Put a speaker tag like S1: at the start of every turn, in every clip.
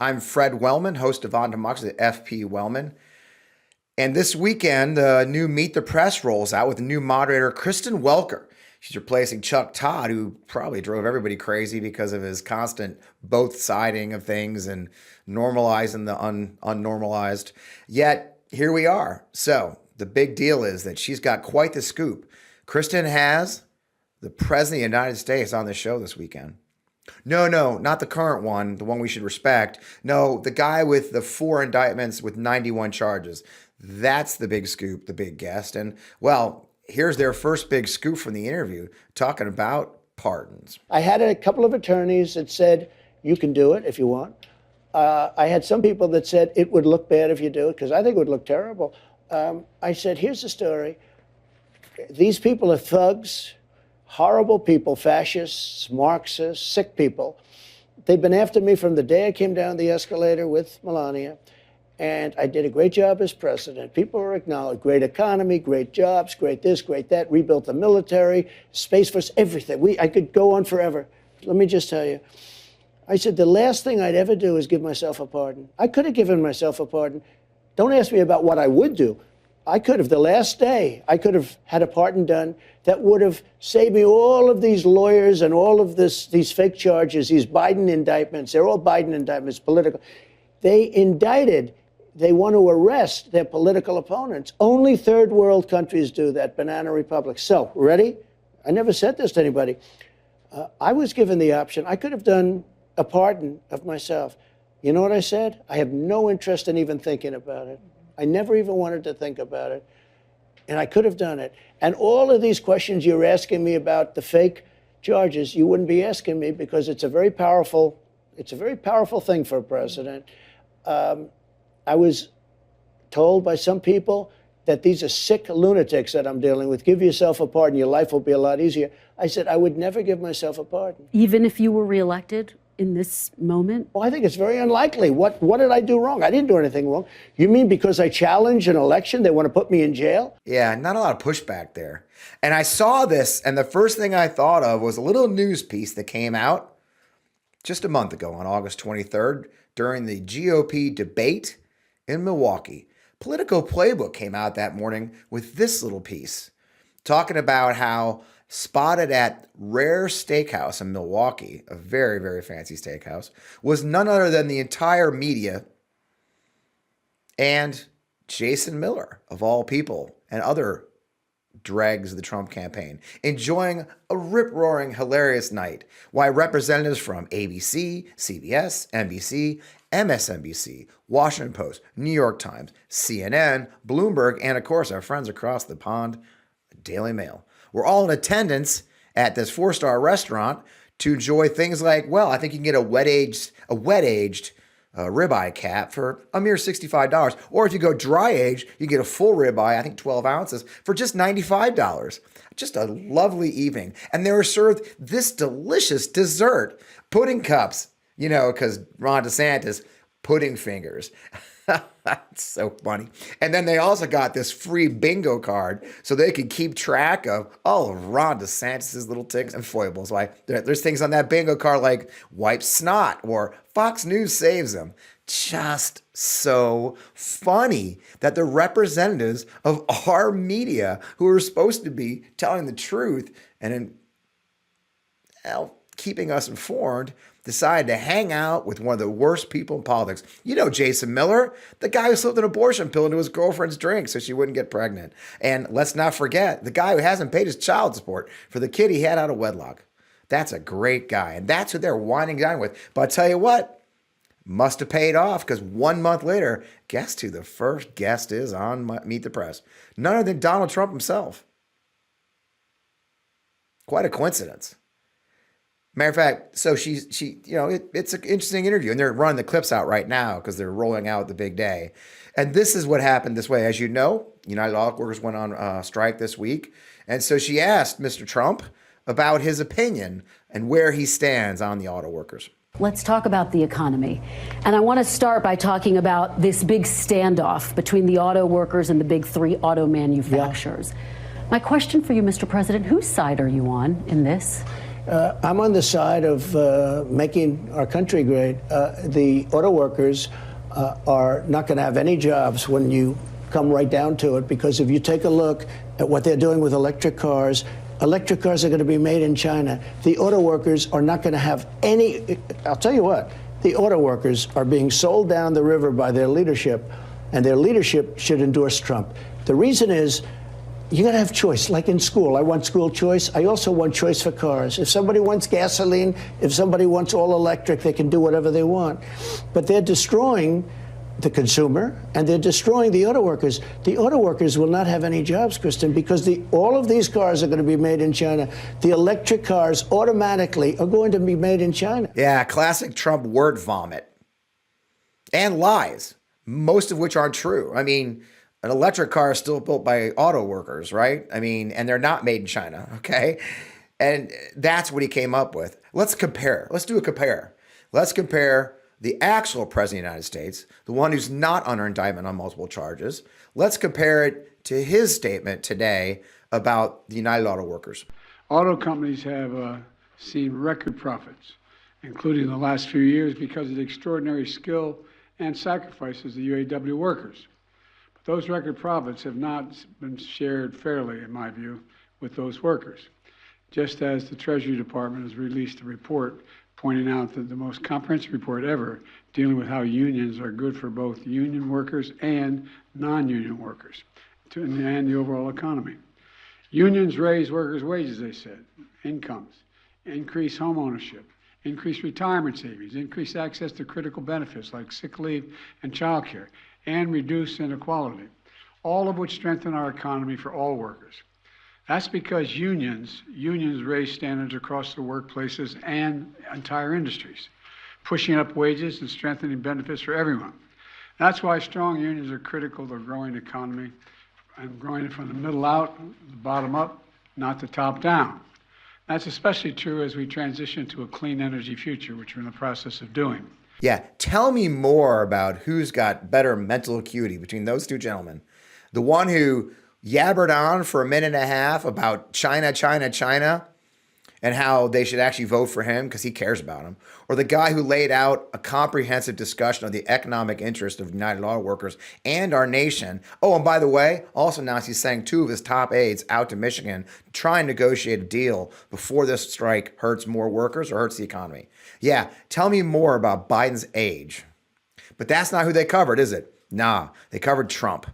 S1: I'm Fred Wellman, host of On Democracy at FPWellman. And this weekend, the new Meet the Press rolls out with the new moderator, Kristen Welker. She's replacing Chuck Todd, who probably drove everybody crazy because of his constant both-siding of things and normalizing the unnormalized. Yet, here we are. So, the big deal is that she's got quite the scoop. Kristen has the President of the United States on the show this weekend. No, not the current one, the one we should respect. No, the guy with the 4 indictments with 91 charges. That's the big scoop, the big guest. And, well, here's their first big scoop from the interview, talking about pardons.
S2: I had a couple of attorneys that said, you can do it if you want. I had some people that said it would look bad if you do it, because I think it would look terrible. I said, here's the story. These people are thugs. Horrible people, fascists, Marxists, sick people. They've been after me from the day I came down the escalator with Melania, and I did a great job as president. People are acknowledged. Great economy, great jobs, great this, great that. Rebuilt the military, Space Force, everything. I could go on forever. Let me just tell you. I said, the last thing I'd ever do is give myself a pardon. I could have given myself a pardon. Don't ask me about what I would do. I could have, the last day, I could have had a pardon done that would have saved me all of these lawyers and all of these fake charges, these Biden indictments. They're all Biden indictments, political. They indicted, they want to arrest their political opponents. Only third world countries do that, banana republics. So, ready? I never said this to anybody. I was given the option. I could have done a pardon of myself. You know what I said? I have no interest in even thinking about it. I never even wanted to think about it, and I could have done it. And all of these questions you're asking me about the fake charges, you wouldn't be asking me because it's a very powerful thing for a president. I was told by some people that these are sick lunatics that I'm dealing with. Give yourself a pardon, your life will be a lot easier. I said I would never give myself a pardon.
S3: Even if you were reelected? In this moment?
S2: Well, I think it's very unlikely. What did I do wrong? I didn't do anything wrong. You mean because I challenged an election, they want to put me in jail?
S1: Yeah, not a lot of pushback there. And I saw this, and the first thing I thought of was a little news piece that came out just a month ago on August 23rd during the GOP debate in Milwaukee. Politico Playbook came out that morning with this little piece talking about how spotted at Rare Steakhouse in Milwaukee, a very, very fancy steakhouse, was none other than the entire media and Jason Miller, of all people, and other dregs of the Trump campaign, enjoying a rip-roaring, hilarious night while representatives from ABC, CBS, NBC, MSNBC, Washington Post, New York Times, CNN, Bloomberg, and of course our friends across the pond, Daily Mail, we're all in attendance at this 4-star restaurant to enjoy things like, well, I think you can get a wet-aged ribeye cap for a mere $65. Or if you go dry-aged, you get a full ribeye, I think 12 ounces, for just $95. Just a lovely evening. And they were served this delicious dessert, pudding cups, because Ron DeSantis, pudding fingers. That's so funny. And then they also got this free bingo card so they could keep track of all of Ron DeSantis' little ticks and foibles. Like there's things on that bingo card like wipe snot or Fox News saves him. Just so funny that the representatives of our media who are supposed to be telling the truth and keeping us informed decided to hang out with one of the worst people in politics. You know Jason Miller, the guy who slipped an abortion pill into his girlfriend's drink so she wouldn't get pregnant. And let's not forget, the guy who hasn't paid his child support for the kid he had out of wedlock. That's a great guy, and that's who they're whining down with. But I'll tell you what, must have paid off, because 1 month later, guess who the first guest is on Meet the Press? None other than Donald Trump himself. Quite a coincidence. Matter of fact, so it's an interesting interview, and they're running the clips out right now because they're rolling out the big day. And this is what happened this way. As you know, United Auto Workers went on strike this week. And so she asked Mr. Trump about his opinion and where he stands on the auto workers.
S3: Let's talk about the economy. And I want to start by talking about this big standoff between the auto workers and the big 3 auto manufacturers. Yeah. My question for you, Mr. President, whose side are you on in this?
S2: I'm on the side of making our country great. The auto workers are not going to have any jobs when you come right down to it, because if you take a look at what they're doing with electric cars are going to be made in China. The auto workers are not going to have any. I'll tell you what, the auto workers are being sold down the river by their leadership, and their leadership should endorse Trump. The reason is, you got to have choice. Like in school, I want school choice. I also want choice for cars. If somebody wants gasoline, if somebody wants all electric, they can do whatever they want. But they're destroying the consumer, and they're destroying the auto workers. The auto workers will not have any jobs, Kristen, because all of these cars are going to be made in China. The electric cars automatically are going to be made in China.
S1: Yeah, classic Trump word vomit. And lies, most of which aren't true. I mean, an electric car is still built by auto workers, right? I mean, and they're not made in China, okay? And that's what he came up with. Let's compare. Let's do a compare. Let's compare the actual president of the United States, the one who's not under indictment on multiple charges. Let's compare it to his statement today about the United Auto Workers.
S4: Auto companies have seen record profits, including in the last few years, because of the extraordinary skill and sacrifices of the UAW workers. But those record profits have not been shared fairly, in my view, with those workers. Just as the Treasury Department has released a report pointing out that the most comprehensive report ever dealing with how unions are good for both union workers and non-union workers and the overall economy. Unions raise workers' wages, they said, incomes, increase home ownership, increase retirement savings, increase access to critical benefits like sick leave and child care, and reduce inequality, all of which strengthen our economy for all workers. That's because unions raise standards across the workplaces and entire industries, pushing up wages and strengthening benefits for everyone. That's why strong unions are critical to a growing economy, and growing it from the middle out, the bottom up, not the top down. That's especially true as we transition to a clean energy future, which we're in the process of doing.
S1: Yeah, tell me more about who's got better mental acuity between those two gentlemen. The one who yabbered on for a minute and a half about China, and how they should actually vote for him because he cares about them. Or the guy who laid out a comprehensive discussion of the economic interest of United Auto Workers and our nation. Oh, and by the way, also announced he's sending 2 of his top aides out to Michigan to try and negotiate a deal before this strike hurts more workers or hurts the economy. Yeah, tell me more about Biden's age. But that's not who they covered, is it? Nah, they covered Trump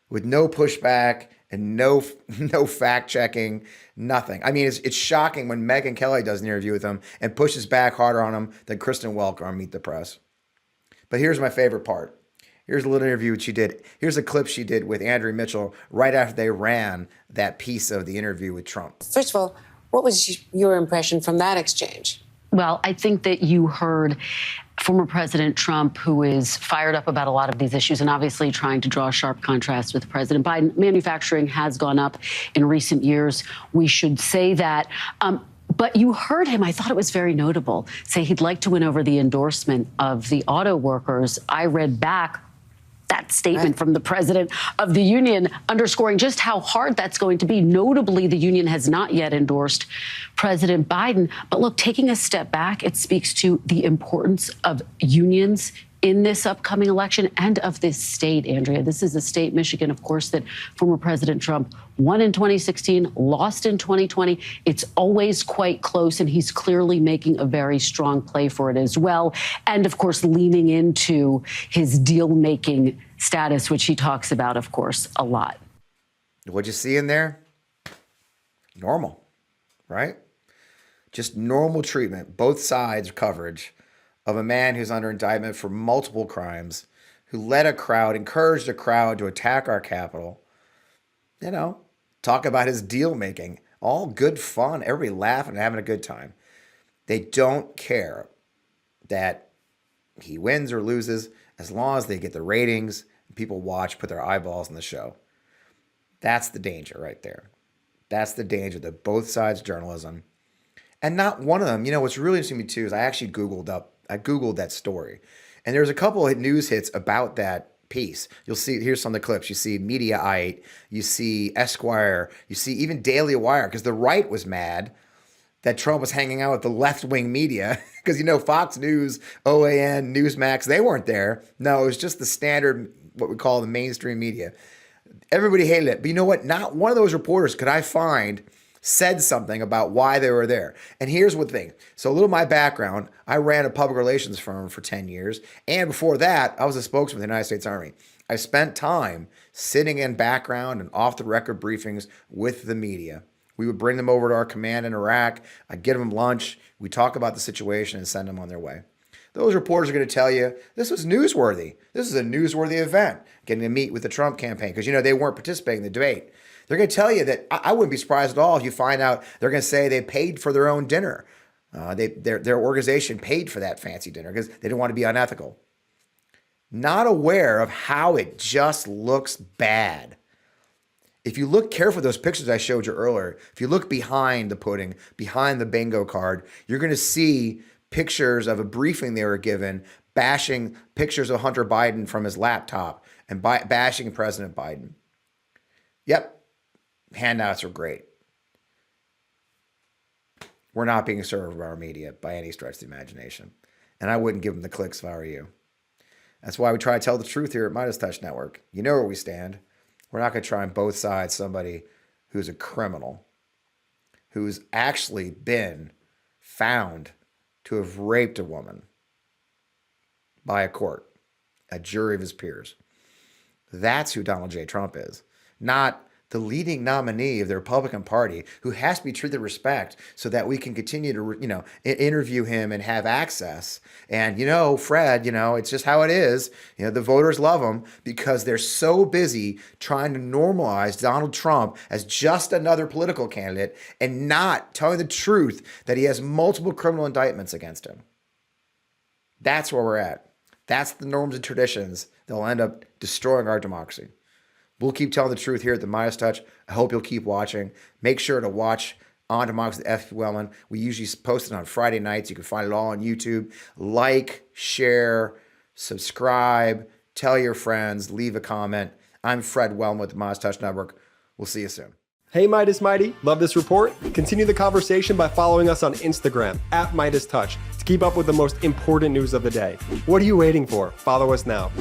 S1: with no pushback and no fact checking, nothing. I mean, it's shocking when Megyn Kelly does an interview with him and pushes back harder on him than Kristen Welker on Meet the Press. But here's my favorite part. Here's a little interview she did. Here's a clip she did with Andrew Mitchell right after they ran that piece of the interview with Trump.
S5: First of all, what was your impression from that exchange?
S3: Well, I think that you heard former President Trump, who is fired up about a lot of these issues and obviously trying to draw a sharp contrast with President Biden. Manufacturing has gone up in recent years. We should say that. But you heard him, I thought it was very notable, say he'd like to win over the endorsement of the auto workers. I read back that statement from the president of the union, underscoring just how hard that's going to be. Notably, the union has not yet endorsed President Biden. But look, taking a step back, it speaks to the importance of unions in this upcoming election and of this state, Andrea. This is a state, Michigan, of course, that former President Trump won in 2016, lost in 2020. It's always quite close, and he's clearly making a very strong play for it as well. And, of course, leaning into his deal-making status, which he talks about, of course, a lot.
S1: What'd you see in there? Normal, right? Just normal treatment, both sides coverage of a man who's under indictment for multiple crimes, who led a crowd, encouraged a crowd to attack our Capitol. You know, talk about his deal making. All good fun, everybody laughing and having a good time. They don't care that he wins or loses as long as they get the ratings and people watch, put their eyeballs on the show. That's the danger right there. That's the danger that both sides journalism. And not one of them, you know, what's really interesting to me too is I actually Googled that story. And there's a couple of news hits about that piece. You'll see, here's some of the clips. You see Mediaite, you see Esquire, you see even Daily Wire, because the right was mad that Trump was hanging out with the left-wing media because, Fox News, OAN, Newsmax, they weren't there. No, it was just the standard, what we call the mainstream media. Everybody hated it. But you know what? Not one of those reporters could I find said something about why they were there. And here's what the thing. So a little of my background, I ran a public relations firm for 10 years. And before that, I was a spokesman for the United States Army. I spent time sitting in background and off-the-record briefings with the media. We would bring them over to our command in Iraq. I'd give them lunch. We'd talk about the situation and send them on their way. Those reporters are going to tell you this was newsworthy. This is a newsworthy event, getting to meet with the Trump campaign because, they weren't participating in the debate. They're going to tell you that I wouldn't be surprised at all if you find out they're going to say they paid for their own dinner. Their organization paid for that fancy dinner because they didn't want to be unethical. Not aware of how it just looks bad. If you look carefully at those pictures I showed you earlier, if you look behind the pudding, behind the bingo card, you're going to see pictures of a briefing they were given, bashing pictures of Hunter Biden from his laptop and bashing President Biden. Yep, handouts are great. We're not being served by our media by any stretch of the imagination. And I wouldn't give them the clicks if I were you. That's why we try to tell the truth here at MeidasTouch Network. You know where we stand. We're not going to try on both sides somebody who's a criminal, who's actually been found to have raped a woman by a court, a jury of his peers. That's who Donald J. Trump is, not the leading nominee of the Republican Party who has to be treated with respect so that we can continue to, interview him and have access. And, Fred, it's just how it is. The voters love him because they're so busy trying to normalize Donald Trump as just another political candidate and not telling the truth that he has multiple criminal indictments against him. That's where we're at. That's the norms and traditions that will end up destroying our democracy. We'll keep telling the truth here at the MeidasTouch. I hope you'll keep watching. Make sure to watch On Democracy with FPWellman. We usually post it on Friday nights. You can find it all on YouTube. Like, share, subscribe, tell your friends, leave a comment. I'm Fred Wellman with the MeidasTouch Network. We'll see you soon.
S6: Hey Meidas Mighty, love this report? Continue the conversation by following us on Instagram at MeidasTouch to keep up with the most important news of the day. What are you waiting for? Follow us now.